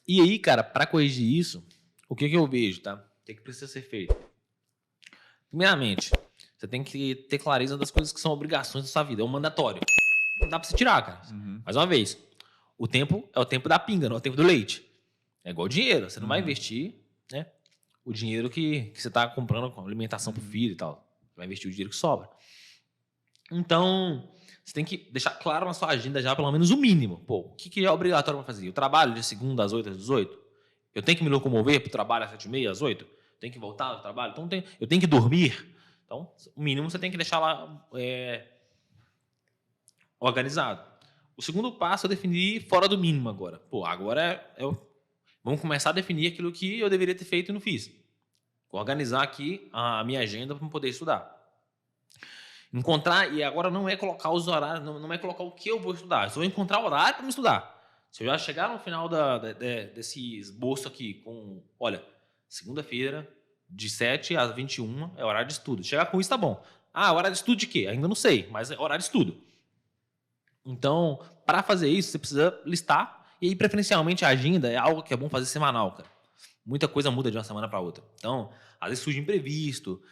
E aí, cara, para corrigir isso, o que eu vejo, tá? O que precisa ser feito? Primeiramente, você tem que ter clareza das coisas que são obrigações da sua vida. É um mandatório. Não dá pra você tirar, cara. Mais uma vez, o tempo é o tempo da pinga, não é o tempo do leite. É igual dinheiro. Você não vai investir, né, o dinheiro que você tá comprando com alimentação pro filho e tal. Você vai investir o dinheiro que sobra. Então, você tem que deixar claro na sua agenda já pelo menos o mínimo. Pô, o que é obrigatório para fazer? Eu trabalho de segunda às 8 às 18? Eu tenho que me locomover para o trabalho às 7h30, às 8? Eu tenho que voltar do trabalho? Então, eu tenho que dormir? Então, o mínimo você tem que deixar lá organizado. O segundo passo é definir fora do mínimo agora. Pô, agora vamos começar a definir aquilo que eu deveria ter feito e não fiz. Vou organizar aqui a minha agenda para poder estudar. Encontrar, e agora não é colocar os horários, não é colocar o que eu vou estudar, eu só vou encontrar horário para me estudar. Se eu já chegar no final desse esboço aqui com, olha, segunda-feira, de 7 às 21 é horário de estudo. Chegar com isso tá bom. Ah, horário de estudo de quê? Ainda não sei, mas é horário de estudo. Então, para fazer isso, você precisa listar, e aí, preferencialmente, a agenda é algo que é bom fazer semanal, cara. Muita coisa muda de uma semana para outra. Então, às vezes surge imprevisto,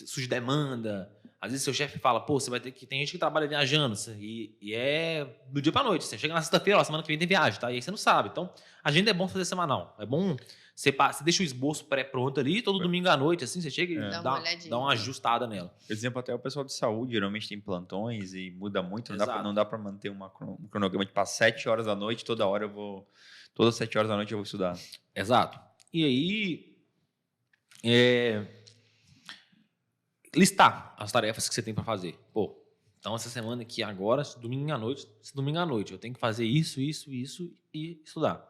surge demanda. Às vezes seu chefe fala, pô, você vai ter que... Tem gente que trabalha viajando, e é do dia pra noite. Você chega na sexta-feira, semana que vem tem viagem, tá? E aí você não sabe. Então, a agenda é bom fazer semanal. É bom... Você deixa o esboço pré-pronto ali, todo domingo à noite, assim, você chega e dá uma ajustada nela. Por exemplo, até o pessoal de saúde geralmente tem plantões e muda muito. Não dá para manter um cronograma de passar 7 horas da noite, todas 7 horas da noite eu vou estudar. Exato. E aí... listar as tarefas que você tem para fazer. Pô, então essa semana aqui agora, domingo à noite, eu tenho que fazer isso e estudar.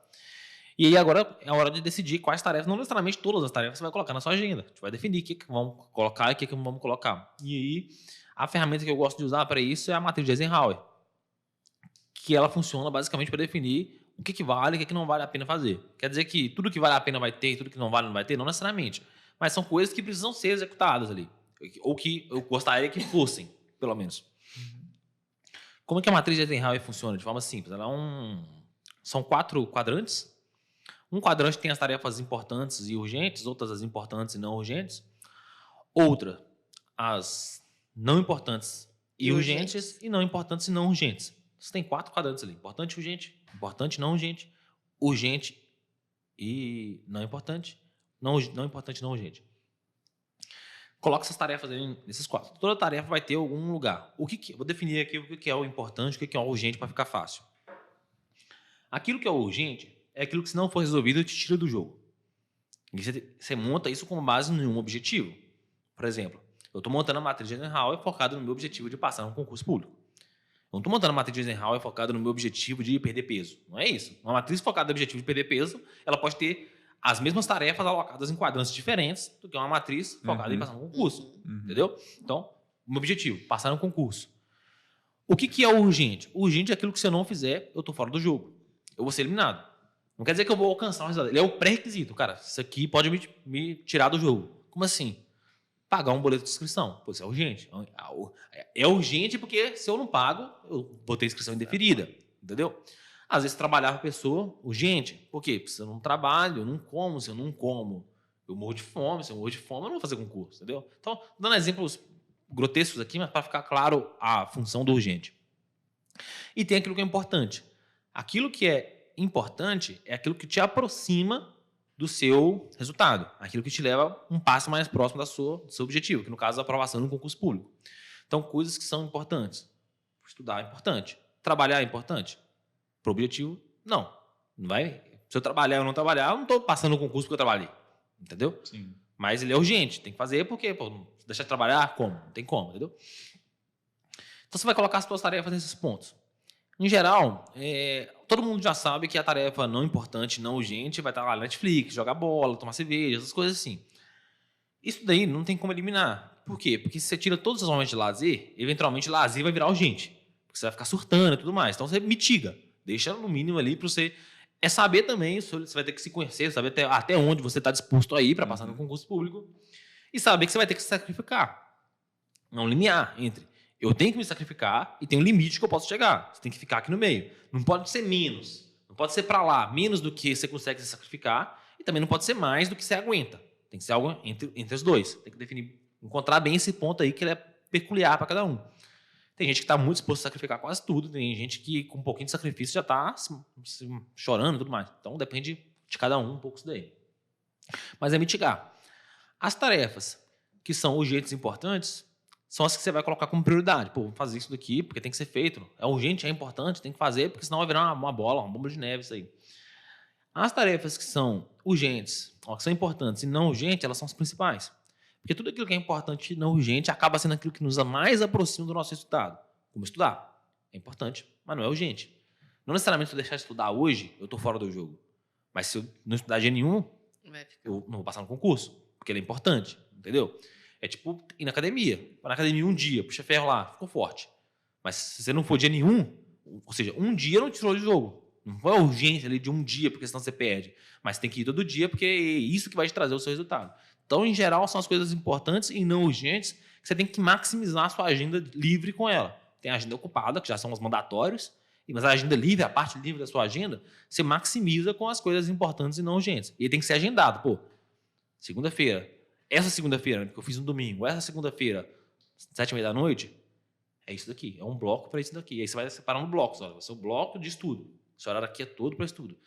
E aí agora é a hora de decidir quais tarefas, não necessariamente todas as tarefas você vai colocar na sua agenda. A gente vai definir o que vamos colocar e o que não vamos colocar. E aí a ferramenta que eu gosto de usar para isso é a matriz de Eisenhower, que ela funciona basicamente para definir o que vale e o que não vale a pena fazer. Quer dizer que tudo que vale a pena vai ter e tudo que não vale não vai ter? Não necessariamente. Mas são coisas que precisam ser executadas ali. Ou que eu gostaria que fossem, pelo menos. Como é que a matriz de Eisenhower funciona? De forma simples. São 4 quadrantes. Um quadrante tem as tarefas importantes e urgentes, outras as importantes e não urgentes. Outra, as não importantes e urgentes, e não importantes e não urgentes. Você tem 4 quadrantes ali. Importante, urgente, importante, não urgente, urgente e não importante, não importante, não urgente. Coloca essas tarefas aí nesses 4. Toda tarefa vai ter algum lugar. Vou definir aqui o que é o importante e o que é o urgente para ficar fácil. Aquilo que é o urgente é aquilo que, se não for resolvido, te tira do jogo. E você monta isso com base em um objetivo. Por exemplo, eu estou montando a matriz de Eisenhower focada no meu objetivo de passar num concurso público. Eu não estou montando a matriz de Eisenhower focada no meu objetivo de perder peso. Não é isso. Uma matriz focada no objetivo de perder peso, ela pode ter as mesmas tarefas alocadas em quadrantes diferentes do que uma matriz focada em passar no concurso. Entendeu? Então, o meu objetivo, passar no concurso. O que é o urgente? O urgente é aquilo que, se eu não fizer, eu estou fora do jogo. Eu vou ser eliminado. Não quer dizer que eu vou alcançar o resultado. Ele é o pré-requisito. Cara, isso aqui pode me tirar do jogo. Como assim? Pagar um boleto de inscrição. Pô, isso é urgente. É urgente porque, se eu não pago, eu vou ter inscrição indeferida. Entendeu? Às vezes, trabalhar para a pessoa, urgente. Por quê? Porque se eu não trabalho, eu não como. Se eu não como, eu morro de fome. Se eu morro de fome, eu não vou fazer concurso. Entendeu? Então, dando exemplos grotescos aqui, mas para ficar claro a função do urgente. E tem aquilo que é importante. Aquilo que é importante é aquilo que te aproxima do seu resultado. Aquilo que te leva um passo mais próximo do seu objetivo, que no caso é a aprovação no concurso público. Então, coisas que são importantes. Estudar é importante. Trabalhar é importante. Para o objetivo, não. Não vai. Se eu trabalhar ou não trabalhar, eu não estou passando no concurso porque eu trabalhei. Entendeu? Sim. Mas ele é urgente. Tem que fazer porque, pô, deixar de trabalhar, como? Não tem como, entendeu? Então, você vai colocar as suas tarefas nesses pontos. Em geral, todo mundo já sabe que a tarefa não importante, não urgente, vai estar lá na Netflix, jogar bola, tomar cerveja, essas coisas assim. Isso daí não tem como eliminar. Por quê? Porque se você tira todos os momentos de lazer, eventualmente lazer vai virar urgente. Porque você vai ficar surtando e tudo mais. Então você mitiga. Deixa no mínimo ali para você... É saber também, você vai ter que se conhecer, saber até onde você está disposto a ir para passar no concurso público. E saber que você vai ter que se sacrificar. Não limiar entre... Eu tenho que me sacrificar e tem um limite que eu posso chegar. Você tem que ficar aqui no meio. Não pode ser menos. Não pode ser para lá menos do que você consegue se sacrificar e também não pode ser mais do que você aguenta. Tem que ser algo entre os dois. Tem que definir, encontrar bem esse ponto aí que ele é peculiar para cada um. Tem gente que está muito disposto a sacrificar quase tudo. Tem gente que com um pouquinho de sacrifício já está chorando e tudo mais. Então depende de cada um pouco isso daí. Mas é mitigar. As tarefas que são urgentes e importantes são as que você vai colocar como prioridade. Pô, vou fazer isso daqui porque tem que ser feito. É urgente, é importante, tem que fazer, porque senão vai virar uma bola, uma bomba de neve isso aí. As tarefas que são urgentes, que são importantes e não urgentes, elas são as principais. Porque tudo aquilo que é importante e não urgente acaba sendo aquilo que nos mais aproxima do nosso resultado. Como estudar. É importante, mas não é urgente. Não necessariamente se eu deixar de estudar hoje, eu estou fora do jogo. Mas se eu não estudar dia nenhum, eu não vou passar no concurso, porque ele é importante, entendeu? É tipo ir na academia. Vai na academia um dia, puxa ferro lá, ficou forte. Mas se você não for dia nenhum, ou seja, um dia não tirou de jogo. Não foi a urgência ali de um dia, porque senão você perde. Mas tem que ir todo dia, porque é isso que vai te trazer o seu resultado. Então, em geral, são as coisas importantes e não urgentes que você tem que maximizar a sua agenda livre com ela. Tem a agenda ocupada, que já são os mandatórios, mas a agenda livre, a parte livre da sua agenda, você maximiza com as coisas importantes e não urgentes. E tem que ser agendado. Pô, segunda-feira, essa segunda-feira, que eu fiz no domingo, essa segunda-feira, 7h30, é isso daqui. É um bloco para isso daqui. Aí você vai separando blocos. Olha, vai ser o bloco de estudo. Esse horário aqui é todo para estudo.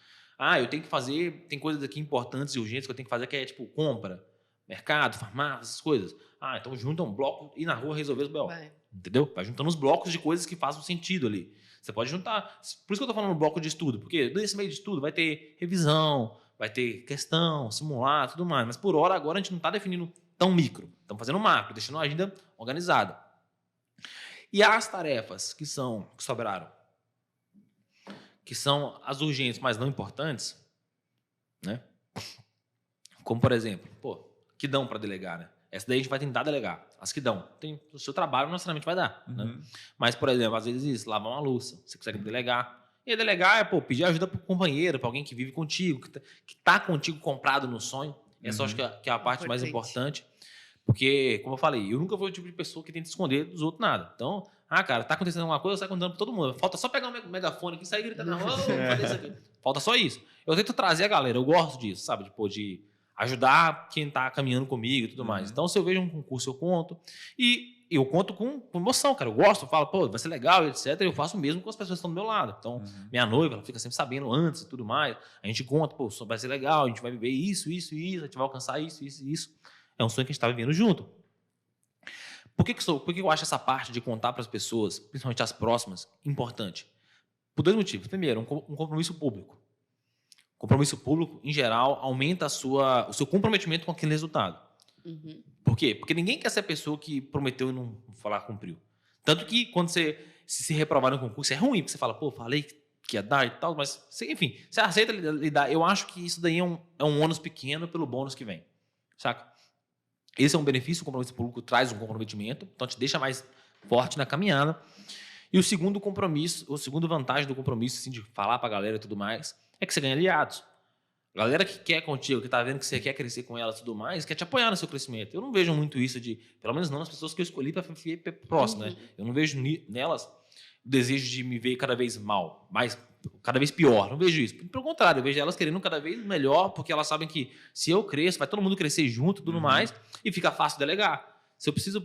Eu tenho que fazer, tem coisas aqui importantes e urgentes que eu tenho que fazer, que é tipo compra, mercado, farmácia, essas coisas. Então junta um bloco e ir na rua resolver os B.O. Entendeu? Vai juntando os blocos de coisas que façam sentido ali. Você pode juntar. Por isso que eu estou falando bloco de estudo, porque nesse meio de estudo vai ter revisão, vai ter questão, simulado, tudo mais. Mas por hora, agora a gente não está definindo tão micro. Estamos fazendo macro, deixando a agenda organizada. E as tarefas que sobraram, que são as urgentes, mas não importantes, né? Como, por exemplo, que dão para delegar, né? Essa daí a gente vai tentar delegar. As que dão. O seu trabalho não necessariamente vai dar. Né? Mas, por exemplo, às vezes lavar uma louça, você consegue delegar. E delegar é pedir ajuda para o companheiro, para alguém que vive contigo, que tá contigo comprado no sonho. Essa eu acho que é a parte mais importante. Porque, como eu falei, eu nunca fui o tipo de pessoa que tenta esconder dos outros nada. Então, cara, tá acontecendo alguma coisa, eu saio contando pra todo mundo. Falta só pegar um megafone aqui e sair gritando, fazer isso aqui. Falta só isso. Eu tento trazer a galera, eu gosto disso, sabe? De ajudar quem tá caminhando comigo e tudo mais. Então, se eu vejo um concurso, eu conto. E eu conto com emoção, cara. Eu gosto, eu falo, vai ser legal, etc. Eu faço o mesmo com as pessoas que estão do meu lado. Então, minha noiva, ela fica sempre sabendo antes e tudo mais. A gente conta, vai ser legal, a gente vai viver isso, a gente vai alcançar isso. É um sonho que a gente está vivendo junto. Por que eu acho essa parte de contar para as pessoas, principalmente as próximas, importante? Por dois motivos. Primeiro, um compromisso público. Compromisso público, em geral, aumenta o seu comprometimento com aquele resultado. Por quê? Porque ninguém quer ser a pessoa que prometeu e não cumpriu. Tanto que quando você se reprovar no concurso, é ruim, porque você fala, falei que ia dar e tal, mas, enfim, você aceita lidar. Eu acho que isso daí é um ônus pequeno pelo bônus que vem. Saca? Esse é um benefício, o compromisso público traz um comprometimento, então te deixa mais forte na caminhada. E a segunda vantagem do compromisso, assim, de falar pra galera e tudo mais, é que você ganha aliados. A galera que quer contigo, que tá vendo que você quer crescer com ela e tudo mais, quer te apoiar no seu crescimento. Eu não vejo muito isso pelo menos não nas pessoas que eu escolhi para ficar próximo, né? Eu não vejo nelas o desejo de me ver cada vez cada vez pior. Não vejo isso. Pelo contrário, eu vejo elas querendo cada vez melhor, porque elas sabem que se eu cresço, vai todo mundo crescer junto e tudo mais, e fica fácil delegar. Se eu preciso,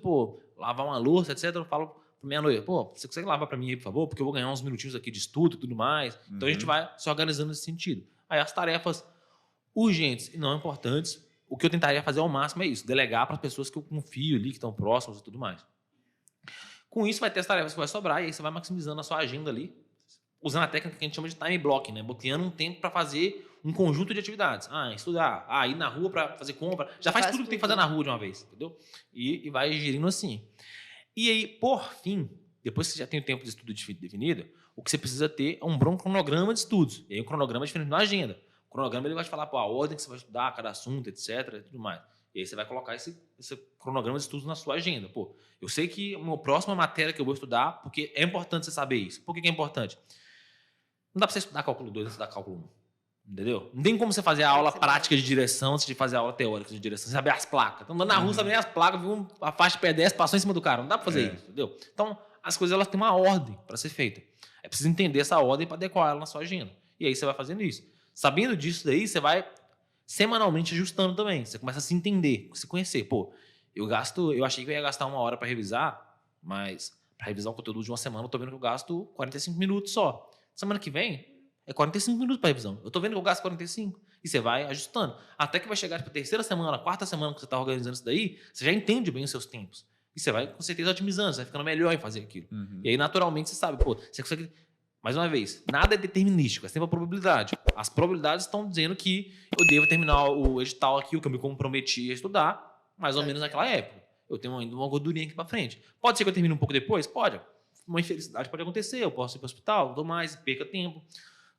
lavar uma louça, etc., eu falo pra minha noiva, você consegue lavar pra mim aí, por favor? Porque eu vou ganhar uns minutinhos aqui de estudo e tudo mais. Então a gente vai se organizando nesse sentido. Aí as tarefas urgentes e não importantes, o que eu tentaria fazer ao máximo é isso, delegar para as pessoas que eu confio ali, que estão próximas e tudo mais. Com isso, vai ter as tarefas que vai sobrar e aí você vai maximizando a sua agenda ali, usando a técnica que a gente chama de time blocking, né? Bloqueando um tempo para fazer um conjunto de atividades. Estudar, ir na rua para fazer compra. Já faz tudo que tem que fazer na rua de uma vez, entendeu? E vai gerindo assim. E aí, por fim, depois que você já tem o tempo de estudo definido, o que você precisa ter é um bom cronograma de estudos. E aí o cronograma é diferente na agenda. O cronograma ele vai te falar a ordem que você vai estudar, cada assunto, etc. E tudo mais. E aí você vai colocar esse cronograma de estudos na sua agenda. Eu sei que a próxima matéria que eu vou estudar, porque é importante você saber isso. Por que é importante? Não dá para você estudar cálculo 2 e estudar cálculo 1. Entendeu? Não tem como você fazer a aula prática de direção antes de fazer a aula teórica de direção. Você saber as placas. Então, andando na rua, saber as placas, viu a faixa de pedestre, passou em cima do cara. Não dá para fazer isso, entendeu? Então, as coisas elas têm uma ordem para ser feita. É preciso entender essa ordem para adequar ela na sua agenda. E aí você vai fazendo isso. Sabendo disso daí, você vai semanalmente ajustando também. Você começa a se entender, se conhecer. Pô, eu achei que eu ia gastar 1 hora para revisar, mas para revisar um conteúdo de uma semana, eu tô vendo que eu gasto 45 minutos só. Semana que vem, é 45 minutos para revisão. Eu tô vendo que eu gasto 45. E você vai ajustando. Até que vai chegar para a terceira semana, a quarta semana que você está organizando isso daí, você já entende bem os seus tempos. E você vai, com certeza, otimizando, você vai ficando melhor em fazer aquilo. E aí, naturalmente, você sabe, pô, você consegue. Mais uma vez, nada é determinístico, é sempre a probabilidade. As probabilidades estão dizendo que eu devo terminar o edital aqui, o que eu me comprometi a estudar, mais ou menos naquela época. Eu tenho ainda uma gordurinha aqui para frente. Pode ser que eu termine um pouco depois? Pode. Uma infelicidade pode acontecer, eu posso ir para o hospital, dou mais, perca tempo.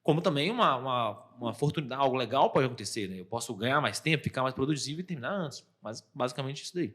Como também uma oportunidade, algo legal pode acontecer, né? Eu posso ganhar mais tempo, ficar mais produtivo e terminar antes. Mas basicamente isso daí.